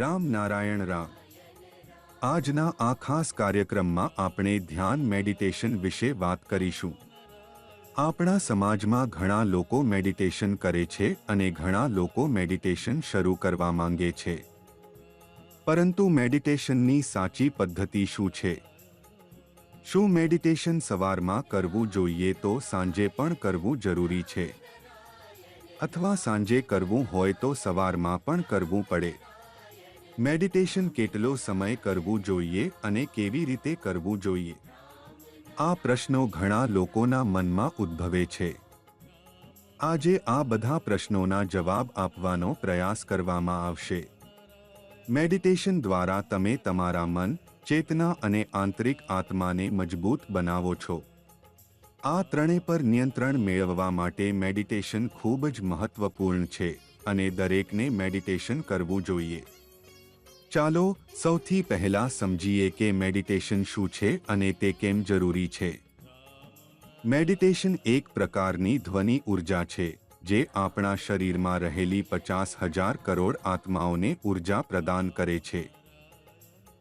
રામ નારાયણ રામ। આજના આ ખાસ કાર્યક્રમમાં આપણે ધ્યાન મેડિટેશન વિશે વાત કરીશું। આપણા સમાજમાં ઘણા લોકો મેડિટેશન કરે છે અને ઘણા લોકો મેડિટેશન શરૂ કરવા માંગે છે, પરંતુ મેડિટેશનની સાચી પદ્ધતિ શું છે? શું મેડિટેશન સવારમાં કરવું જોઈએ તો સાંજે પણ કરવું જરૂરી છે, અથવા સાંજે કરવું હોય તો સવારમાં પણ કરવું પડે? મેડિટેશન કેટલો સમય કરવું જોઈએ અને કેવી રીતે કરવું જોઈએ? આ પ્રશ્નો ઘણા લોકોના મનમાં ઉદ્ભવે છે। આજે આ બધા પ્રશ્નોના જવાબ આપવાનો પ્રયાસ કરવામાં આવશે। મેડિટેશન દ્વારા તમે તમારા મન, ચેતના અને આંતરિક આત્માને મજબૂત બનાવો છો। આ ત્રણેય પર નિયંત્રણ મેળવવા માટે મેડિટેશન ખૂબ જ મહત્વપૂર્ણ છે અને દરેકને મેડિટેશન કરવું જોઈએ। ચાલો સૌથી પહેલા સમજીએ કે મેડિટેશન શું છે અને તે કેમ જરૂરી છે। મેડિટેશન એક પ્રકારની ધ્વનિ ઉર્જા છે જે આપણા શરીરમાં રહેલી 50,000 કરોડ આત્માઓને ઉર્જા પ્રદાન કરે છે।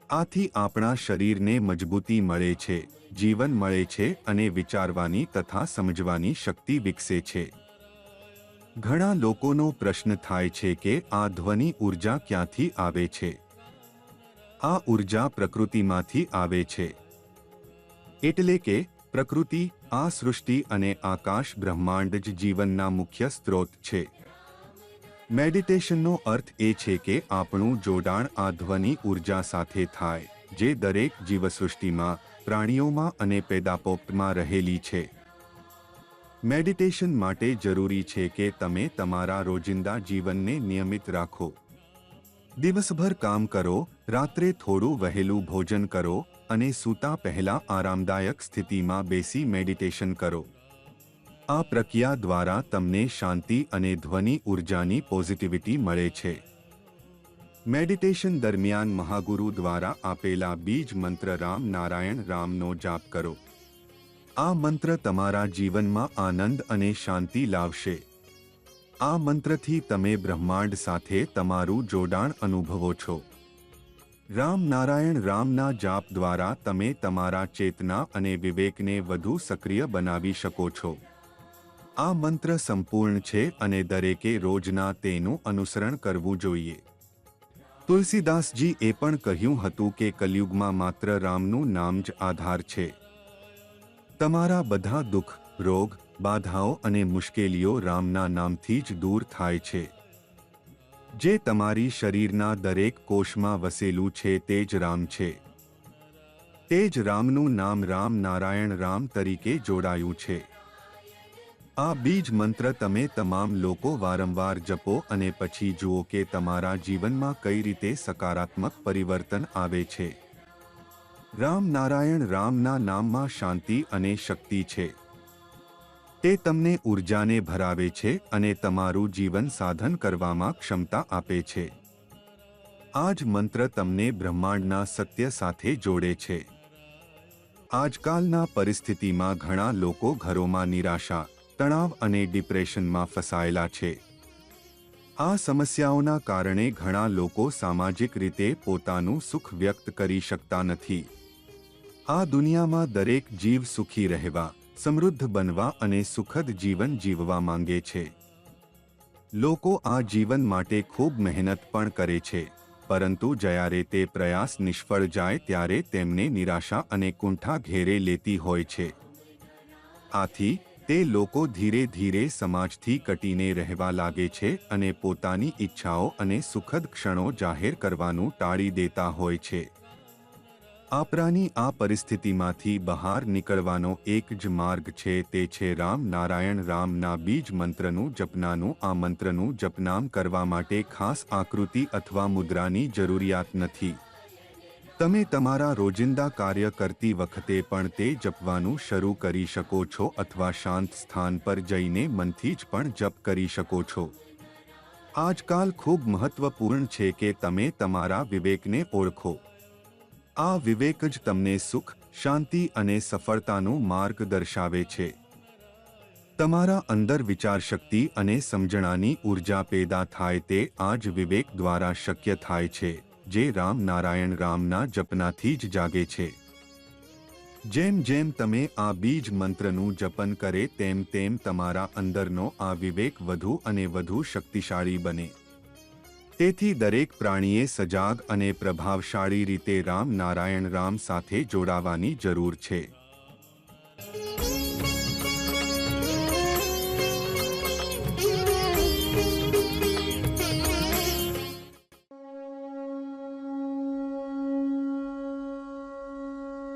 આથી આપણા શરીરને મજબૂતી મળે છે, જીવન મળે છે અને વિચારવાની તથા સમજવાની શક્તિ વિકસે છે। ઘણા લોકોનો પ્રશ્ન થાય છે કે આ ધ્વનિ ઉર્જા ક્યાંથી આવે છે? આ ઉર્જા પ્રકૃતિમાંથી આવે છે। એટલે કે પ્રકૃતિ, આ સૃષ્ટિ અને આકાશ બ્રહ્માંડ જ જીવનના મુખ્ય સ્ત્રોત છે। મેડિટેશનનો અર્થ એ છે કે આપણું જોડાણ આ ધ્વનિ ઉર્જા સાથે થાય, જે દરેક જીવસૃષ્ટિમાં, પ્રાણીઓમાં અને પેદાપોપમાં રહેલી છે। મેડિટેશન માટે જરૂરી છે કે તમે તમારા રોજિંદા જીવનને નિયમિત રાખો। દિવસભર કામ કરો, રાત્રે થોડું વહેલું ભોજન કરો અને સૂતા પહેલા આરામદાયક સ્થિતિમાં બેસી મેડિટેશન કરો। આ પ્રક્રિયા દ્વારા તમને શાંતિ અને ધ્વનિ ઉર્જાની પોઝિટિવિટી મળે છે। મેડિટેશન દરમિયાન મહાગુરુ દ્વારા આપેલા બીજ મંત્ર રામ નારાયણ રામનો જાપ કરો। આ મંત્ર તમારા જીવનમાં આનંદ અને શાંતિ લાવશે। આ મંત્રથી તમે બ્રહ્માંડ સાથે તમારું જોડાણ અનુભવો છો। રામ નારાયણ રામના જાપ દ્વારા તમે તમારા ચેતના અને વિવેકને વધુ સક્રિય બનાવી શકો છો। આ મંત્ર સંપૂર્ણ છે અને દરેકે રોજના તેનું અનુસરણ કરવું જોઈએ। તુલસીદાસજીએ પણ કહ્યું હતું કે કલયુગમાં માત્ર રામનું નામ જ આધાર છે। તમારા બધા દુઃખ, રોગ, બાધાઓ અને મુશ્કેલીઓ રામના નામથી જ દૂર થાય છે। જે તમારી શરીરના દરેક કોષમાં વસેલું છે તે જ રામ છે। તે જ રામનું નામ રામ નારાયણ રામ તરીકે જોડાયું છે। આ બીજ મંત્ર તમે તમામ લોકો વારંવાર જપો અને પછી જુઓ કે તમારા જીવનમાં કઈ રીતે સકારાત્મક પરિવર્તન આવે છે। રામ નારાયણ રામના નામમાં શાંતિ અને શક્તિ છે। તે તમને ઉર્જાને ભરાવે છે અને તમારું જીવન સાધન કરવામાં ક્ષમતા આપે છે। આ જ મંત્ર તમને બ્રહ્માંડના સત્ય સાથે જોડે છે। આજકાલના પરિસ્થિતિમાં ઘણા લોકો ઘરોમાં નિરાશા, તણાવ અને ડિપ્રેશનમાં ફસાયેલા છે। આ સમસ્યાઓના કારણે ઘણા લોકો સામાજિક રીતે પોતાનું સુખ વ્યક્ત કરી શકતા નથી। આ દુનિયામાં દરેક જીવ સુખી રહેવા, સમૃદ્ધ બનવા અને સુખદ જીવન જીવવા માંગે છે। લોકો આ જીવન માટે ખૂબ મહેનત પણ કરે છે, પરંતુ જ્યારે તે પ્રયાસ નિષ્ફળ જાય ત્યારે તેમને નિરાશા અને કુંઠા ઘેરે લેતી હોય છે। આથી તે લોકો ધીરે ધીરે સમાજથી કટીને રહેવા લાગે છે અને પોતાની ઈચ્છાઓ અને સુખદ ક્ષણો જાહેર કરવાનું ટાળી દેતા હોય છે। આપણાની આ પરિસ્થિતિમાંથી બહાર નીકળવાનો એક જ માર્ગ છે, તે છે રામ નારાયણ રામના બીજ મંત્રનું જપનાનું। આ મંત્રનું જપનામ કરવા માટે ખાસ આકૃતિ અથવા મુદ્રાની જરૂરિયાત નથી। તમે તમારા રોજિંદા કાર્ય કરતી વખતે પણ તે જપવાનું શરૂ કરી શકો છો અથવા શાંત સ્થાન પર જઈને મનથી જ પણ જપ કરી શકો છો। આજકાલ ખૂબ મહત્વપૂર્ણ છે કે તમે તમારા વિવેકને ઓળખો। આ વિવેક જ તમને સુખ, શાંતિ અને સફળતાનો માર્ગ દર્શાવે છે। તમારા અંદર વિચારશક્તિ અને સમજણાની ઉર્જા પેદા થાય તે આ જ વિવેક દ્વારા શક્ય થાય છે। જે રામ નારાયણ રામના જપનાથી જ જાગે છે. જેમ જેમ તમે આ બીજ મંત્રનું જપન કરે તેમ તેમ તમારા અંદરનો આ વિવેક વધુ અને વધુ શક્તિશાળી બને. તેથી દરેક પ્રાણીએ સજાગ અને પ્રભાવશાળી રીતે રામ નારાયણ રામ સાથે જોડાવાની જરૂર છે.